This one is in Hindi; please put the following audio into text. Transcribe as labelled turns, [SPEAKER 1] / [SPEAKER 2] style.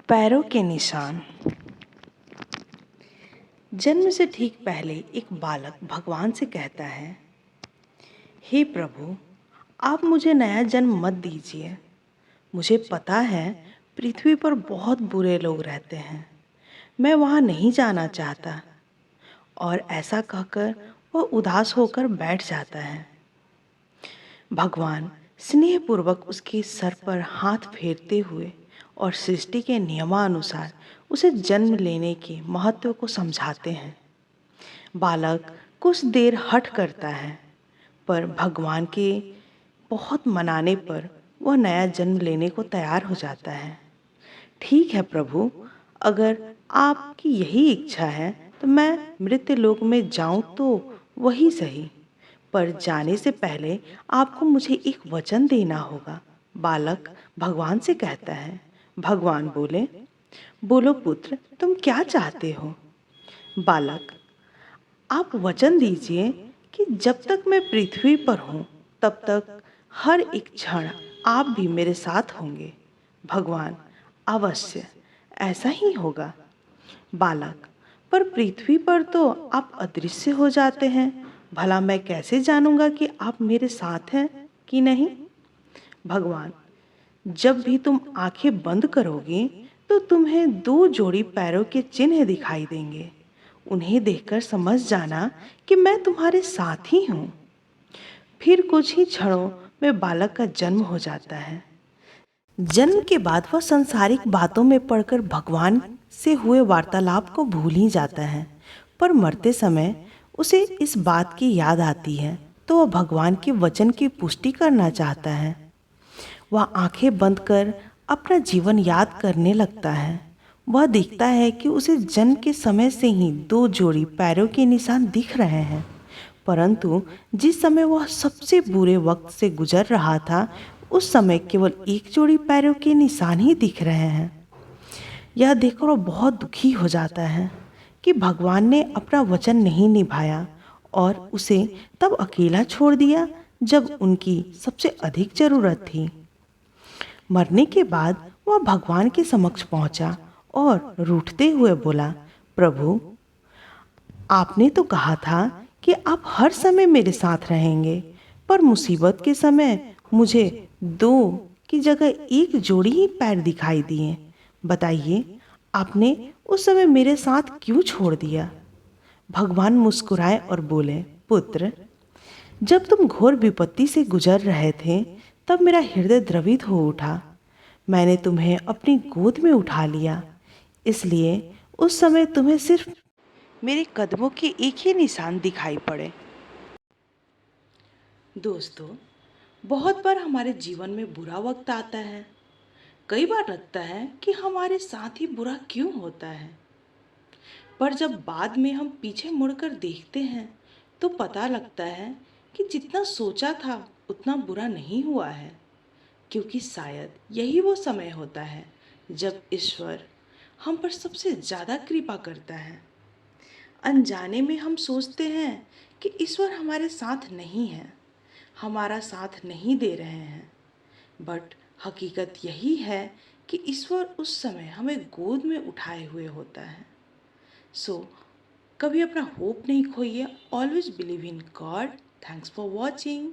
[SPEAKER 1] पैरों के निशान। जन्म से ठीक पहले एक बालक भगवान से कहता है, हे प्रभु, आप मुझे नया जन्म मत दीजिए। मुझे पता है पृथ्वी पर बहुत बुरे लोग रहते हैं, मैं वहाँ नहीं जाना चाहता। और ऐसा कहकर वह उदास होकर बैठ जाता है। भगवान स्नेहपूर्वक उसके सर पर हाथ फेरते हुए और सृष्टि के नियमानुसार उसे जन्म लेने के महत्व को समझाते हैं। बालक कुछ देर हठ करता है, पर भगवान के बहुत मनाने पर वह नया जन्म लेने को तैयार हो जाता है। ठीक है प्रभु, अगर आपकी यही इच्छा है तो मैं मृत्यलोक में जाऊं तो वही सही, पर जाने से पहले आपको मुझे एक वचन देना होगा। बालक भगवान से कहता है। भगवान बोले, बोलो पुत्र, तुम क्या चाहते हो? बालक, आप वचन दीजिए कि जब तक मैं पृथ्वी पर हूँ तब तक हर एक क्षण आप भी मेरे साथ होंगे। भगवान, अवश्य ऐसा ही होगा। बालक, पर पृथ्वी पर तो आप अदृश्य हो जाते हैं, भला मैं कैसे जानूंगा कि आप मेरे साथ हैं कि नहीं? भगवान, जब भी तुम आंखें बंद करोगे तो तुम्हें दो जोड़ी पैरों के चिन्ह दिखाई देंगे। उन्हें देखकर समझ जाना कि मैं तुम्हारे साथ ही हूँ। फिर कुछ ही क्षणों में बालक का जन्म हो जाता है। जन्म के बाद वह सांसारिक बातों में पड़कर भगवान से हुए वार्तालाप को भूल ही जाता है, पर मरते समय उसे इस बात की याद आती है तो वह भगवान के वचन की पुष्टि करना चाहता है। वह आंखें बंद कर अपना जीवन याद करने लगता है। वह देखता है कि उसे जन्म के समय से ही दो जोड़ी पैरों के निशान दिख रहे हैं, परंतु जिस समय वह सबसे बुरे वक्त से गुजर रहा था उस समय केवल एक जोड़ी पैरों के निशान ही दिख रहे हैं। यह देखकर वह बहुत दुखी हो जाता है कि भगवान ने अपना वचन नहीं निभाया और उसे तब अकेला छोड़ दिया जब उनकी सबसे अधिक जरूरत थी। मरने के बाद वह भगवान के समक्ष पहुंचा और रूठते हुए बोला, प्रभु, आपने तो कहा था कि आप हर समय मेरे साथ रहेंगे, पर मुसीबत के समय मुझे दो की जगह एक जोड़ी ही पैर दिखाई दिए। बताइए, आपने उस समय मेरे साथ क्यों छोड़ दिया? भगवान मुस्कुराए और बोले, पुत्र, जब तुम घोर विपत्ति से गुजर रहे थे तब मेरा हृदय द्रवित हो उठा। मैंने तुम्हें अपनी गोद में उठा लिया, इसलिए उस समय तुम्हें सिर्फ मेरे कदमों के एक ही निशान दिखाई पड़े। दोस्तों, बहुत बार हमारे जीवन में बुरा वक्त आता है। कई बार लगता है कि हमारे साथ ही बुरा क्यों होता है, पर जब बाद में हम पीछे मुड़कर देखते हैं तो पता लगता है कि जितना सोचा था उतना बुरा नहीं हुआ है, क्योंकि शायद यही वो समय होता है जब ईश्वर हम पर सबसे ज़्यादा कृपा करता है। अनजाने में हम सोचते हैं कि ईश्वर हमारे साथ नहीं है, हमारा साथ नहीं दे रहे हैं, बट हकीकत यही है कि ईश्वर उस समय हमें गोद में उठाए हुए होता है। सो कभी अपना होप नहीं खोइए। Always believe in God. Thanks for watching.